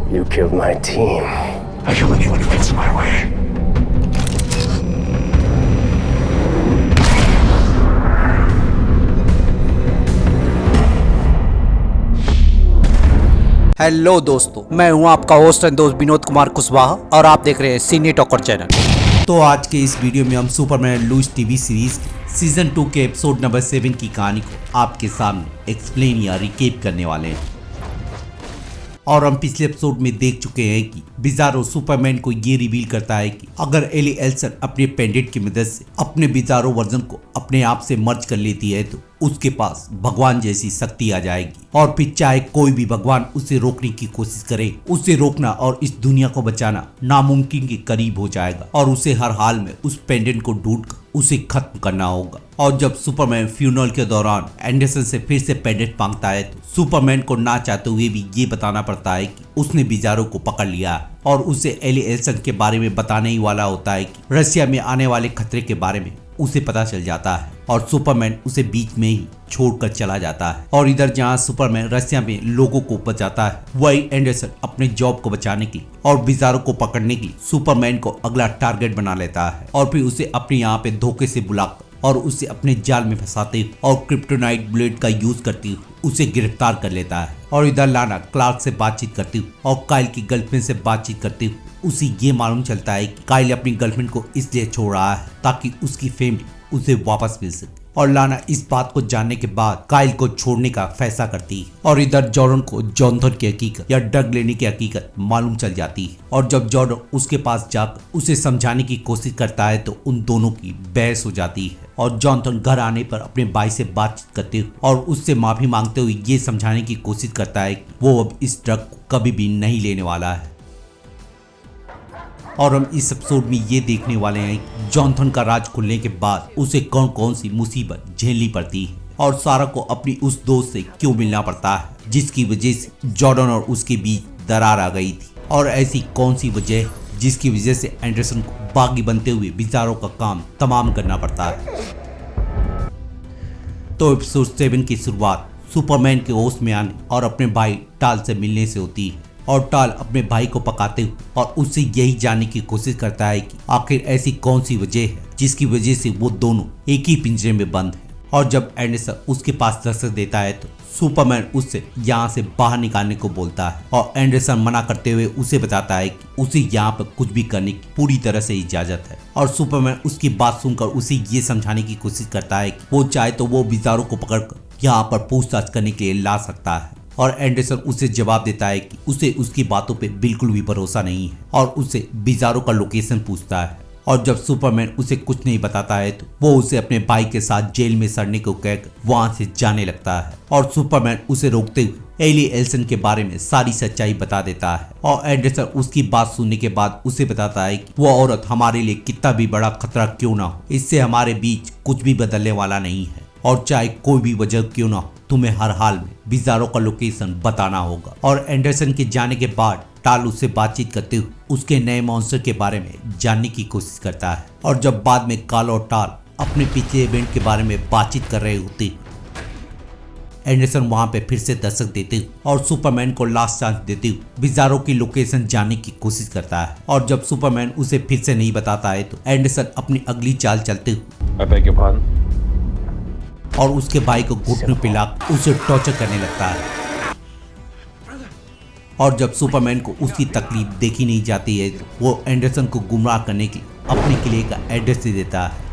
You killed my team. I kill anyone who gets in my way. Hello दोस्तों, मैं हूं आपका host and दोस्त विनोद कुमार कुशवाहा और आप देख रहे हैं सिने टॉकर चैनल। तो आज के इस वीडियो में हम Superman Lois TV series season 2 के एपिसोड नंबर 7 की कहानी को आपके सामने एक्सप्लेन या रिकेप करने वाले हैं। और हम पिछले एपिसोड में देख चुके हैं कि बिजारो सुपरमैन को ये रिवील करता है कि अगर एली एल्सन अपने पेंडेंट की मदद से अपने बिजारो वर्जन को अपने आप से मर्ज कर लेती है तो उसके पास भगवान जैसी शक्ति आ जाएगी और फिर चाहे कोई भी भगवान उसे रोकने की कोशिश करे, उसे रोकना और इस दुनिया को बचाना नामुमकिन के करीब हो जाएगा और उसे हर हाल में उस पेंडेंट को ढूंढकर उसे खत्म करना होगा। और जब सुपरमैन फ्यूनरल के दौरान एंडरसन से फिर से पेंडेंट मांगता है तो सुपरमैन को ना चाहते हुए भी ये बताना पड़ता है कि उसने बिजारो को पकड़ लिया है और उसे एली एल्सन के बारे में बताने ही वाला होता है कि रशिया में आने वाले खतरे के बारे में उसे पता चल जाता है और सुपरमैन उसे बीच में ही छोड़कर चला जाता है। और इधर जहां सुपरमैन रशिया में लोगों को बचाता है, वही एंडरसन अपने जॉब को बचाने के लिए और बिजारो को पकड़ने के लिए सुपरमैन को अगला टारगेट बना लेता है और फिर उसे अपने यहाँ पे धोखे से बुलाकर और उसे अपने जाल में फंसाते और क्रिप्टोनाइट ब्लेड का यूज करती हुई उसे गिरफ्तार कर लेता है। और इधर लाना क्लार्क से बातचीत करती हुई और काइल की गर्लफ्रेंड से बातचीत करती हुई उसे ये मालूम चलता है कि काइल अपनी गर्लफ्रेंड को इसलिए छोड़ रहा है ताकि उसकी फैमिली उसे वापस मिल सके। और लाना इस बात को जानने के बाद काइल को छोड़ने का फैसला करती है। और इधर जॉर्डन को जॉनथन की हकीकत या ड्रग लेने की हकीकत मालूम चल जाती है और जब जॉर्डन उसके पास जाकर उसे समझाने की कोशिश करता है तो उन दोनों की बहस हो जाती है और जॉनथन घर आने पर अपने भाई से बातचीत करते हुए और उससे माफी मांगते हुए ये समझाने की कोशिश करता है कि वो अब इस ड्रग को कभी भी नहीं लेने वाला है। और हम इस एपिसोड में ये देखने वाले हैं कि जॉनथन का राज खुलने के बाद उसे कौन कौन सी मुसीबत झेलनी पड़ती है और सारा को अपनी उस दोस्त से क्यों मिलना पड़ता है जिसकी वजह से जॉर्डन और उसके बीच दरार आ गई थी और ऐसी कौन सी वजह है जिसकी वजह से एंडरसन को बागी बनते हुए बिजारो का काम तमाम करना पड़ता है। तो एपिसोड 7 की शुरुआत सुपरमैन के होश में आने और अपने भाई टाल से मिलने से होती है और टाल अपने भाई को पकाते हुए और उससे यही जानने की कोशिश करता है कि आखिर ऐसी कौन सी वजह है जिसकी वजह से वो दोनों एक ही पिंजरे में बंद हैं। और जब एंडरसन उसके पास दस्तक देता है तो सुपरमैन उससे यहाँ से बाहर निकालने को बोलता है और एंडरसन मना करते हुए उसे बताता है कि उसे यहाँ पर कुछ भी करने की पूरी तरह से इजाजत है। और सुपरमैन उसकी बात सुनकर उसे ये समझाने की कोशिश करता है कि वो चाहे तो वो बिजारो को पकड़कर यहाँ पर पूछताछ करने के लिए ला सकता है। और एंडरसन उसे जवाब देता है कि उसे उसकी बातों पे बिल्कुल भी भरोसा नहीं है और उसे बिजारो का लोकेशन पूछता है। और जब सुपरमैन उसे कुछ नहीं बताता है तो वो उसे अपने भाई के साथ जेल में सड़ने को कहकर वहां से जाने लगता है और सुपरमैन उसे रोकते हुए एली एल्सन के बारे में सारी सच्चाई बता देता है। और एंडरसन उसकी बात सुनने के बाद उसे बताता है कि वो औरत हमारे लिए कितना भी बड़ा खतरा क्यों ना हो, इससे हमारे बीच कुछ भी बदलने वाला नहीं है और चाहे कोई भी वजह क्यों ना हो तुम्हें हर हाल में बिजारो का लोकेशन बताना होगा। और एंडरसन के जाने के बाद टाल उससे बातचीत करते हुए उसके नए मॉन्स्टर के बारे में जानने की कोशिश करता है। और जब बाद में काल और टाल अपने पिछले इवेंट के बारे में बातचीत कर रहे होते एंडरसन वहां पे फिर से दस्तक देते हुए और सुपरमैन को लास्ट चांस देते हुए बिजारो की लोकेशन जानने की कोशिश करता है। और जब सुपरमैन उसे फिर से नहीं बताता है तो एंडरसन अपनी अगली चाल चलते हुए और उसके भाई को घुटने पिलाकर उसे टॉर्चर करने लगता है। और जब सुपरमैन को उसकी तकलीफ देखी नहीं जाती है तो वो एंडरसन को गुमराह करने के लिए अपने किले का एड्रेस दे देता है।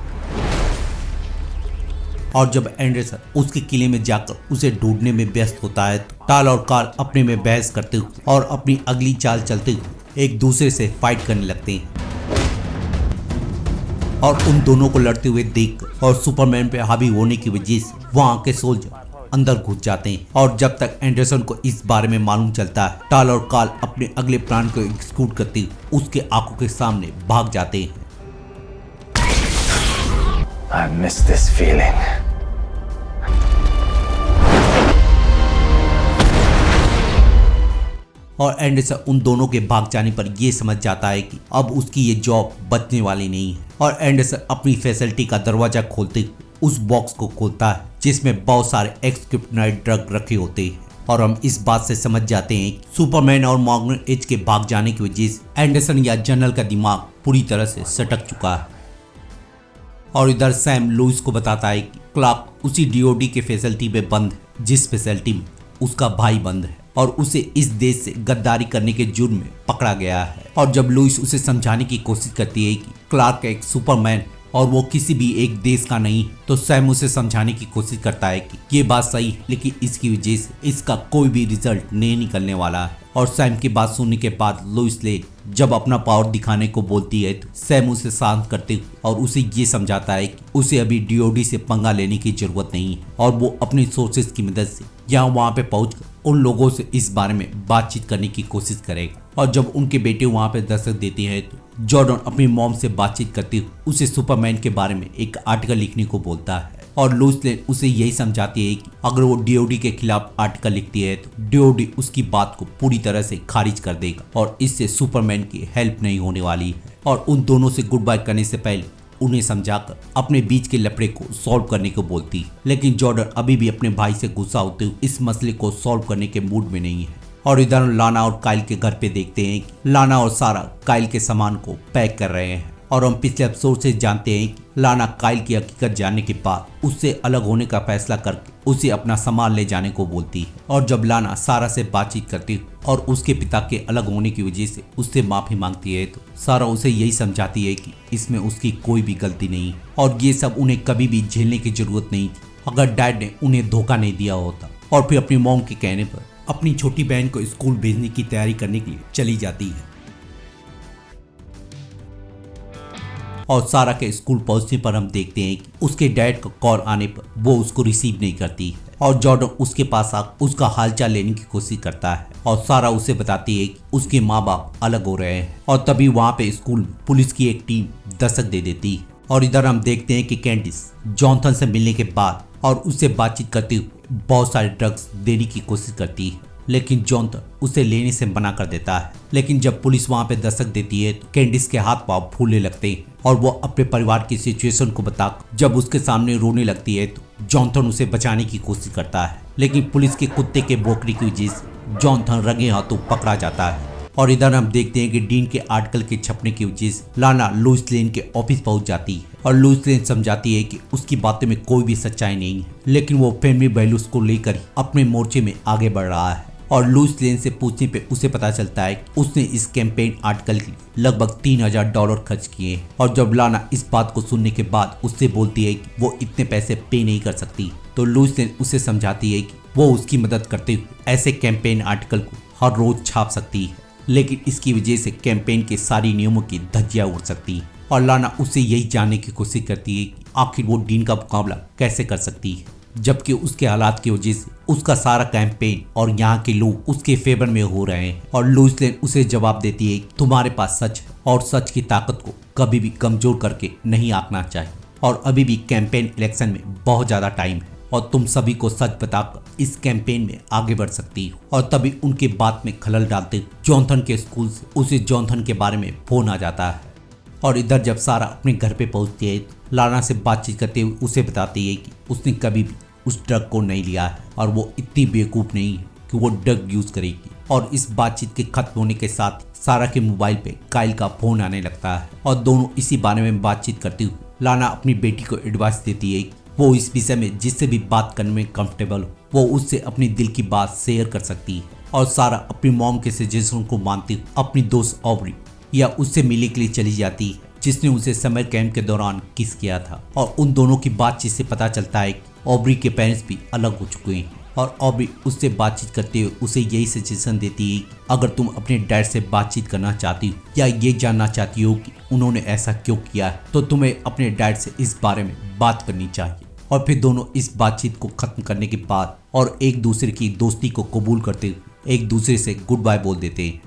और जब एंडरसन उसके किले में जाकर उसे ढूंढने में व्यस्त होता है तो टाल और कार्ल अपने में बहस करते हुए और अपनी अगली चाल चलते हुए एक दूसरे से फाइट करने लगते हैं। और उन दोनों को लड़ते हुए देखकर और सुपरमैन पे हावी होने की वजह से वहां के सोल्जर अंदर घुस जाते हैं। और जब तक एंडरसन को इस बारे में मालूम चलता है टाल और कार्ल अपने अगले प्लान को एग्जीक्यूट करते हुए उसके आंखों के सामने भाग जाते हैं। I miss this feeling. और एंडरसन उन दोनों के भाग जाने पर यह समझ जाता है कि अब उसकी ये जॉब बचने वाली नहीं है। और एंडरसन अपनी फैसिलिटी का दरवाजा खोलते उस बॉक्स को खोलता है जिसमें बहुत सारे एक्स क्रिप्टोनाइट ड्रग रखे होते हैं। और हम इस बात से समझ जाते हैं कि सुपरमैन और मॉर्गन एज के भाग जाने की वजह से एंडरसन या जनरल का दिमाग पूरी तरह से सटक चुका है। और इधर सैम लुइस को बताता है कि क्लार्क उसी डीओडी के फैसिलिटी में बंद है जिस फैसिलिटी में उसका भाई बंद है और उसे इस देश से गद्दारी करने के जुर्म में पकड़ा गया है। और जब लुइस उसे समझाने की कोशिश करती है कि क्लार्क एक सुपरमैन और वो किसी भी एक देश का नहीं, तो सैम उसे समझाने की कोशिश करता है कि ये बात सही है, लेकिन इसकी वजह से इसका कोई भी रिजल्ट नहीं निकलने वाला है। और सैम की बात सुनने के बाद लुइस लेन जब अपना पावर दिखाने को बोलती है तो सैम उसे शांत करते हुए और उसे ये समझाता है कि उसे अभी डीओडी से पंगा लेने की जरूरत नहीं है और वो अपनी सोर्सेज की मदद से यहाँ वहाँ पे पहुंचकर उन लोगों से इस बारे में बातचीत करने की कोशिश करेगा। और जब उनके बेटे वहाँ पे दस्तक देते हैं तो जॉर्डन अपनी मॉम से बातचीत करते हुए उसे सुपरमैन के बारे में एक आर्टिकल लिखने को बोलता है। और लुइस लेन उसे यही समझाती है कि अगर वो डीओडी के खिलाफ आर्टिकल लिखती है तो डीओडी उसकी बात को पूरी तरह से खारिज कर देगा और इससे सुपरमैन की हेल्प नहीं होने वाली है। और उन दोनों से गुड बाय करने से पहले उन्हें समझाकर अपने बीच के लफड़े को सॉल्व करने को बोलती है, लेकिन जॉर्डन अभी भी अपने भाई से गुस्सा होते हुए इस मसले को सॉल्व करने के मूड में नहीं है। और इधर लाना और काइल के घर पे देखते हैं कि लाना और सारा काइल के सामान को पैक कर रहे हैं। और हम पिछले एपिसोड से जानते हैं कि लाना काइल की हकीकत जानने के बाद उससे अलग होने का फैसला करके उसे अपना सामान ले जाने को बोलती है। और जब लाना सारा से बातचीत करती है और उसके पिता के अलग होने की वजह से उससे माफी मांगती है तो सारा उसे यही समझाती है कि इसमें उसकी कोई भी गलती नहीं है और ये सब उन्हें कभी भी झेलने की जरूरत नहीं थी अगर डैड ने उन्हें धोखा नहीं दिया होता। और फिर अपनी मॉम के कहने पर अपनी छोटी बहन को स्कूल भेजने की तैयारी करने के लिए चली जाती है। और सारा के स्कूल पहुंचने पर हम देखते हैं कि उसके डैड का कॉल आने पर वो उसको रिसीव नहीं करती है और जॉर्डन उसके पास आकर उसका हालचाल लेने की कोशिश करता है। और सारा उसे बताती है कि उसके माँ बाप अलग हो रहे हैं। और तभी वहाँ पे स्कूल में पुलिस की एक टीम दस्तक दे देती है। और इधर हम देखते हैं कि कैंडिस जॉनथन से मिलने के बाद और उससे बातचीत करते हुए बहुत सारे ड्रग्स देने की कोशिश करती है, लेकिन जॉनथन उसे लेने से मना कर देता है। लेकिन जब पुलिस वहां पे दस्तक देती है तो कैंडिस के हाथ पांव फूलने लगते हैं और वो अपने परिवार की सिचुएशन को बताकर जब उसके सामने रोने लगती है तो जॉनथन उसे बचाने की कोशिश करता है, लेकिन पुलिस के कुत्ते के भौंकने की वजह से जॉनथन रंगे हाथों पकड़ा जाता है। और इधर हम देखते हैं कि डीन के आर्टिकल के छपने की वजह से लाना लुइस लेन के ऑफिस पहुंच जाती है और लुइस लेन समझाती है कि उसकी बातों में कोई भी सच्चाई नहीं है, लेकिन वो फैमिली वैल्यूज को लेकर ही अपने मोर्चे में आगे बढ़ रहा है। और लुइस लेन से पूछने पे उसे पता चलता है कि उसने इस कैंपेन आर्टिकल के लिए लगभग $3000 खर्च किए। और जब लाना इस बात को सुनने के बाद उससे बोलती है कि वो इतने पैसे पे नहीं कर सकती, तो लुइस लेन उसे समझाती है कि वो उसकी मदद करते हुए ऐसे कैंपेन आर्टिकल को हर रोज छाप सकती है, लेकिन इसकी वजह से कैंपेन के सारी नियमों की धज्जियां उड़ सकती है। और लाना उससे यही जानने की कोशिश करती है कि आखिर वो डीन का मुकाबला कैसे कर सकती है, जबकि उसके हालात की वजह से उसका सारा कैंपेन और यहाँ के लोग उसके फेवर में हो रहे हैं। और लुइस लेन उसे जवाब देती है कि तुम्हारे पास सच है और सच की ताकत को कभी भी कमजोर करके नहीं आंकना चाहिए और अभी भी कैंपेन इलेक्शन में बहुत ज्यादा टाइम है और तुम सभी को सच बताकर इस कैंपेन में आगे बढ़ सकती हो। और तभी उनके बात में खलल डालते जॉनथन के स्कूल से उसे जॉनथन के बारे में फोन आ जाता है। और इधर जब सारा अपने घर पे पहुंचती है तो लाना से बातचीत करते हुए उसे बताती है कि उसने कभी भी उस ड्रग को नहीं लिया है और वो इतनी बेवकूफ़ नहीं है कि वो ड्रग यूज करेगी। और इस बातचीत के खत्म होने के साथ सारा के मोबाइल पे काइल का फोन आने लगता है और दोनों इसी बारे में बातचीत करते हुए लाना अपनी बेटी को एडवाइस देती है कि वो इस विषय में जिससे भी बात करने में कंफर्टेबल हो वो उससे अपनी दिल की बात शेयर कर सकती है। और सारा अपनी मॉम के सजेशन को मानते हुए अपनी दोस्त ऑब्री या उससे मिलने के लिए चली जाती है जिसने उसे समर कैंप के दौरान किस किया था। और उन दोनों की बातचीत से पता चलता है कि ऑब्री के पेरेंट्स भी अलग हो चुके हैं और ऑब्री उससे बातचीत करते हुए उसे यही सजेशन देती है कि अगर तुम अपने डैड से बातचीत करना चाहती हो या ये जानना चाहती हो कि उन्होंने ऐसा क्यों किया है तो तुम्हें अपने डैड से इस बारे में बात करनी चाहिए। और फिर दोनों इस बातचीत को खत्म करने के बाद और एक दूसरे की दोस्ती को कबूल करते हुए एक दूसरे से गुड बाय बोल देते हैं।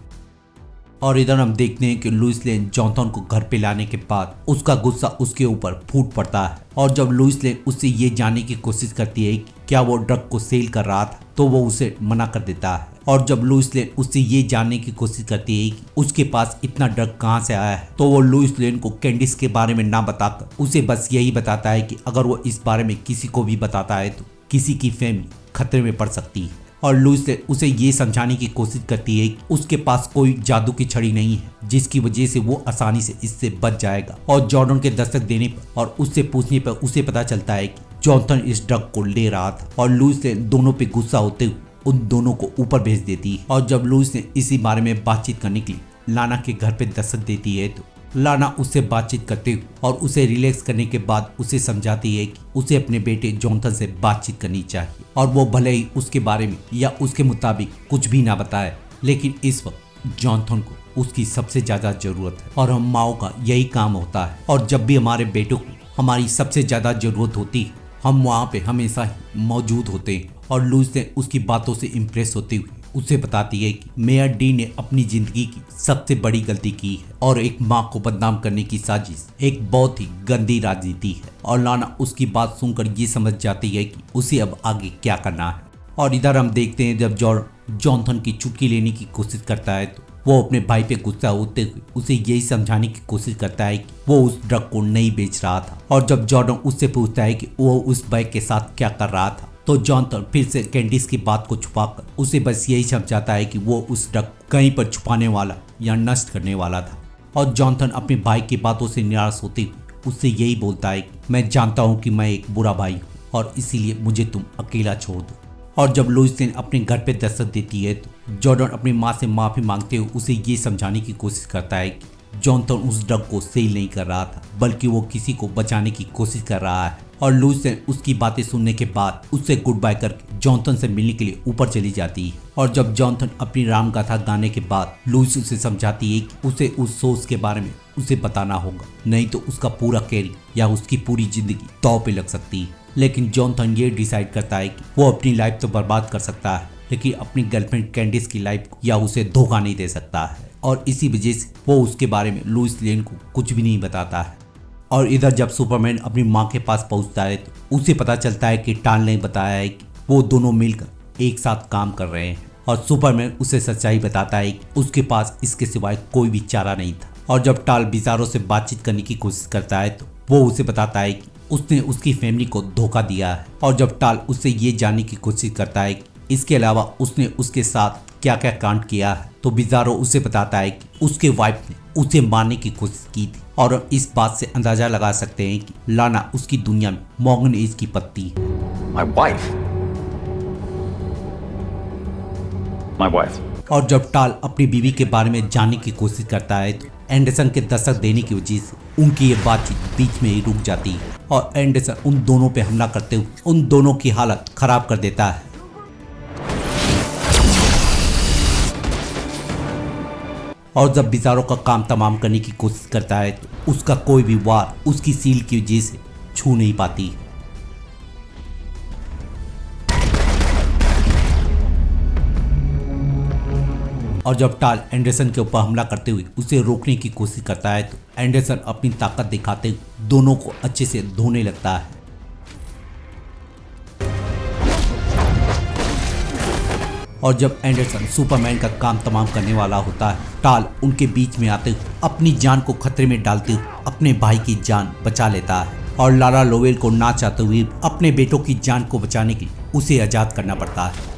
और इधर हम देखते हैं कि लुइस लेन जॉनथन को घर पे लाने के बाद उसका गुस्सा उसके ऊपर फूट पड़ता है। और जब लुइस लेन उससे ये जानने की कोशिश करती है कि क्या वो ड्रग को सेल कर रहा था तो वो उसे मना कर देता है। और जब लुइस लेन उससे ये जानने की कोशिश करती है कि उसके पास इतना ड्रग कहाँ से आया है तो वो लुइस लेन को कैंडिस के बारे में ना बताकर उसे बस यही बताता है कि अगर वो इस बारे में किसी को भी बताता है तो किसी की फैमिली खतरे में पड़ सकती है। और लुइस उसे ये समझाने की कोशिश करती है कि उसके पास कोई जादू की छड़ी नहीं है जिसकी वजह से वो आसानी से इससे बच जाएगा। और जॉर्डन के दस्तक देने पर और उससे पूछने पर उसे पता चलता है कि जॉनथन इस ड्रग को ले रहा था। और लुइस दोनों पे गुस्सा होते हुए उन दोनों को ऊपर भेज देती है। और जब लुइस इसी बारे में बातचीत करने के लिए लाना के घर पे दस्तक देती है तो लाना उससे बातचीत करते हुए और उसे रिलैक्स करने के बाद उसे समझाती है कि उसे अपने बेटे जॉनथन से बातचीत करनी चाहिए। और वो भले ही उसके बारे में या उसके मुताबिक कुछ भी ना बताए, लेकिन इस वक्त जॉनथन को उसकी सबसे ज्यादा जरूरत है। और हम माओ का यही काम होता है। और जब भी हमारे बेटों को हमारी सबसे ज्यादा जरूरत होती है, हम वहाँ पे हमेशा ही मौजूद होते हैं। और लुइस उसकी बातों से इम्प्रेस होते हुए उसे बताती है कि मेयर डी ने अपनी जिंदगी की सबसे बड़ी गलती की है और एक माँ को बदनाम करने की साजिश एक बहुत ही गंदी राजनीति है। और लाना उसकी बात सुनकर ये समझ जाती है कि उसे अब आगे क्या करना है। और इधर हम देखते हैं जब जॉनथन की चुटकी लेने की कोशिश करता है तो वो अपने भाई पे गुस्सा होते हुए उसे यही समझाने की कोशिश करता है कि वो उस ड्रग को नहीं बेच रहा था। और जब जॉर्डन उससे पूछता है कि वो उस बैग के साथ क्या कर रहा था तो जॉनथन फिर से कैंडिस की बात को छुपाकर उसे बस यही समझाता है कि वो उस ड्रग कहीं पर छुपाने वाला या नष्ट करने वाला था। और जॉनथन अपने भाई की बातों से निराश होते हुए उससे यही बोलता है कि मैं जानता हूँ कि मैं एक बुरा भाई हूँ और इसीलिए मुझे तुम अकेला छोड़ दो। और जब लुइस अपने घर पे दस्तक देती है तो जॉर्डन अपनी माँ से माफी मांगते हुए उसे ये समझाने की कोशिश करता है कि जॉनथन उस ड्रग को सेल नहीं कर रहा था, बल्कि वो किसी को बचाने की कोशिश कर रहा है। और लुइस उसकी बातें सुनने के बाद उससे गुड बाय करके जॉनथन से मिलने के लिए ऊपर चली जाती है। और जब जॉनथन अपनी रामगाथा गाने के बाद लुइस उसे समझाती है कि उसे उस सोच के बारे में उसे बताना होगा, नहीं तो उसका पूरा कैरियर या उसकी पूरी जिंदगी दांव पे लग सकती है। लेकिन जॉनथन ये डिसाइड करता है कि वो अपनी लाइफ तो बर्बाद कर सकता है, लेकिन अपनी गर्लफ्रेंड कैंडिस की लाइफ को या उसे धोखा नहीं दे सकता है। और इसी वजह से वो उसके बारे में लुइस लेन को कुछ भी नहीं बताता है। और इधर जब सुपरमैन अपनी माँ के पास पहुंचता है तो उसे पता चलता है कि टाल ने बताया है कि वो दोनों मिलकर एक साथ काम कर रहे हैं। और सुपरमैन उसे सच्चाई बताता है कि उसके पास इसके सिवाय कोई भी चारा नहीं था। और जब टाल बिजारो से बातचीत करने की कोशिश करता है तो वो उसे बताता है कि उसने उसकी फैमिली को धोखा दिया है। और जब टाल उससे ये जानने की कोशिश करता है कि इसके अलावा उसने उसके साथ क्या क्या कांड किया है तो बिजारो उसे बताता है कि उसके वाइफ ने उसे मारने की कोशिश की थी। और इस बात से अंदाजा लगा सकते हैं कि लाना उसकी दुनिया में मॉर्गन एज की पत्ती है। My wife. My wife. और जब टाल अपनी बीवी के बारे में जानने की कोशिश करता है तो एंडरसन के दस्तक देने की वजह से उनकी ये बातचीत बीच में ही रुक जाती है। और एंडरसन उन दोनों पे हमला करते हुए उन दोनों की हालत खराब कर देता है। और जब बिजारो का काम तमाम करने की कोशिश करता है तो उसका कोई भी वार उसकी सील की वजह से छू नहीं पाती। और जब टाल एंडरसन के ऊपर हमला करते हुए उसे रोकने की कोशिश करता है तो एंडरसन अपनी ताकत दिखाते हुए दोनों को अच्छे से धोने लगता है। और जब एंडरसन सुपरमैन का काम तमाम करने वाला होता है, टाल उनके बीच में आते हुए अपनी जान को खतरे में डालते हुए अपने भाई की जान बचा लेता है। और लारा लोवेल को ना चाहते हुए अपने बेटों की जान को बचाने के लिए उसे आजाद करना पड़ता है।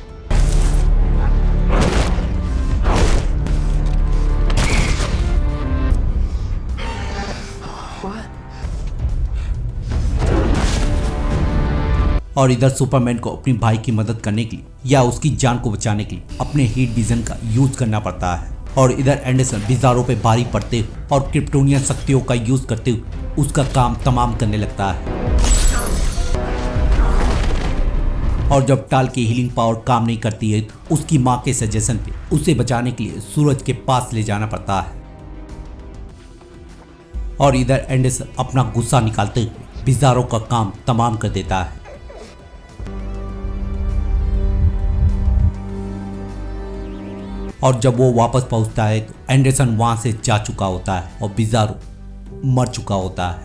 और इधर सुपरमैन को अपनी भाई की मदद करने के लिए या उसकी जान को बचाने के लिए अपने हीट विजन का यूज करना पड़ता है। और इधर एंडरसन बिजारो पे भारी पड़ते हुए और क्रिप्टोनियन शक्तियों का यूज करते हुए उसका काम तमाम करने लगता है। और जब टाल की हीलिंग पावर काम नहीं करती है तो उसकी माँ के सजेशन पे उसे बचाने के लिए सूरज के पास ले जाना पड़ता है। और इधर एंडरसन अपना गुस्सा निकालते हुए बिजारो का काम तमाम कर देता है। और जब वो वापस पहुंचता है तो एंडरसन वहां से जा चुका होता है और बिजारो मर चुका होता है।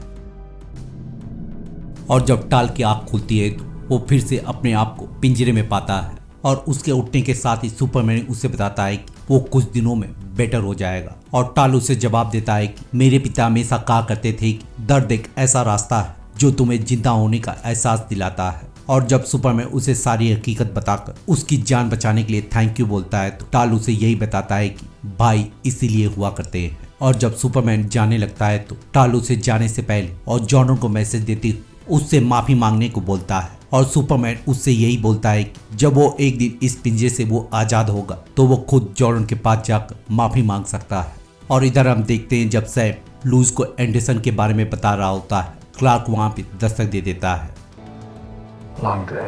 और जब टाल की आंख खुलती है तो वो फिर से अपने आप को पिंजरे में पाता है। और उसके उठने के साथ ही सुपरमैन उसे बताता है कि वो कुछ दिनों में बेटर हो जाएगा। और टाल उसे जवाब देता है कि मेरे पिता हमेशा कहा करते थे कि दर्द एक ऐसा रास्ता है जो तुम्हें जिंदा होने का एहसास दिलाता है। और जब सुपरमैन उसे सारी हकीकत बताकर उसकी जान बचाने के लिए थैंक यू बोलता है तो टाल उसे यही बताता है कि भाई इसीलिए हुआ करते हैं। और जब सुपरमैन जाने लगता है तो टाल उसे जाने से पहले और जॉर्डन को मैसेज देती हुई उससे माफी मांगने को बोलता है। और सुपरमैन उससे यही बोलता है कि जब वो एक दिन इस पिंजरे से वो आजाद होगा तो वो खुद जॉर्डन के पास जाकर माफी मांग सकता है। और इधर हम देखते हैं जब सैम लुइस को एंडरसन के बारे में बता रहा होता है, क्लार्क वहां पे दस्तक दे देता है। Long day.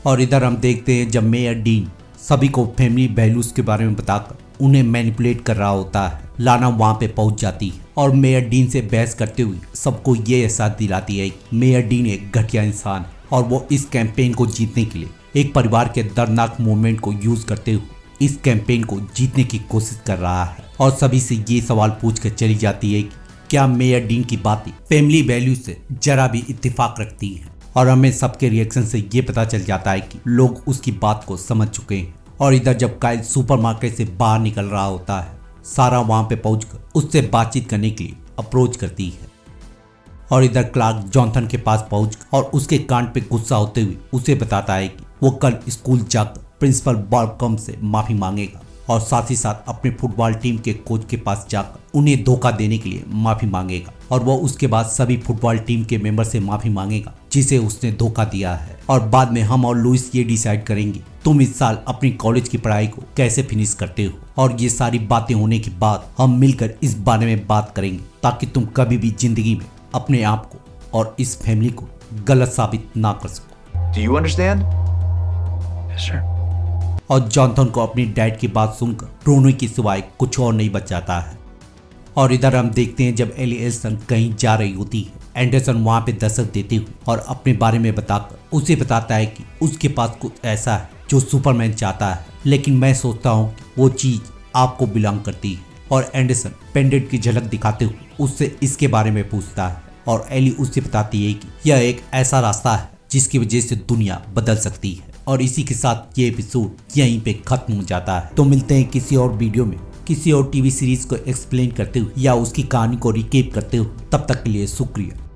और इधर हम देखते हैं जब मेयर डीन सभी को फैमिली वैल्यूज के बारे में बताकर उन्हें मैनिपुलेट कर रहा होता है, लाना वहां पे पहुंच जाती है और मेयर डीन से बहस करते हुए सबको ये एहसास दिलाती है कि मेयर डीन एक घटिया इंसान है और वो इस कैंपेन को जीतने के लिए एक परिवार के दर्दनाक मूवमेंट को यूज करते हुए इस कैंपेन को जीतने की कोशिश कर रहा है। और सभी से ये सवाल पूछ कर चली जाती है कि क्या मेयर डीन की बातें फैमिली वैल्यू से जरा भी इत्तेफाक रखती है। और हमें सबके रिएक्शन से ये पता चल जाता है कि लोग उसकी बात को समझ चुके हैं। और इधर जब काइल सुपरमार्केट से बाहर निकल रहा होता है, सारा वहां पे पहुंचकर उससे बातचीत करने के लिए अप्रोच करती है। और इधर क्लार्क जॉनथन के पास पहुंच और उसके कांड पे गुस्सा होते हुए उसे बताता है कि वो कल स्कूल जाकर प्रिंसिपल बॉलकम से माफी मांगेगा और साथ ही साथ अपने फुटबॉल टीम के कोच के पास जाकर उन्हें धोखा देने के लिए माफी मांगेगा। और वो उसके बाद सभी फुटबॉल टीम के मेंबर से माफी मांगेगा जिसे उसने धोखा दिया है। और बाद में हम और लुइस ये डिसाइड करेंगे तुम इस साल अपनी कॉलेज की पढ़ाई को कैसे फिनिश करते हो। और ये सारी बातें होने के बाद हम मिलकर इस बारे में बात करेंगे ताकि तुम कभी भी जिंदगी में अपने आप को और इस फैमिली को गलत साबित ना कर सको। Do you understand? Yes, sir. और जॉनथन को अपनी डैड की बात सुनकर रोने की सिवाय कुछ और नहीं बच जाता है। और इधर हम देखते हैं जब एलिसन कहीं जा रही होती है, एंडरसन वहां पे दस्तक देते हुए और अपने बारे में बताकर उसे बताता है कि उसके पास कुछ ऐसा है जो सुपरमैन चाहता है, लेकिन मैं सोचता हूँ कि वो चीज आपको बिलोंग करती है। और एंडरसन पेंडेंट की झलक दिखाते हुए उससे इसके बारे में पूछता है और एली उससे बताती है कि यह एक ऐसा रास्ता है जिसकी वजह से दुनिया बदल सकती है। और इसी के साथ ये एपिसोड यहीं पे खत्म हो जाता है। तो मिलते हैं किसी और वीडियो में किसी और टीवी सीरीज को एक्सप्लेन करते हुए या उसकी कहानी को रिकेप करते हुए। तब तक के लिए शुक्रिया।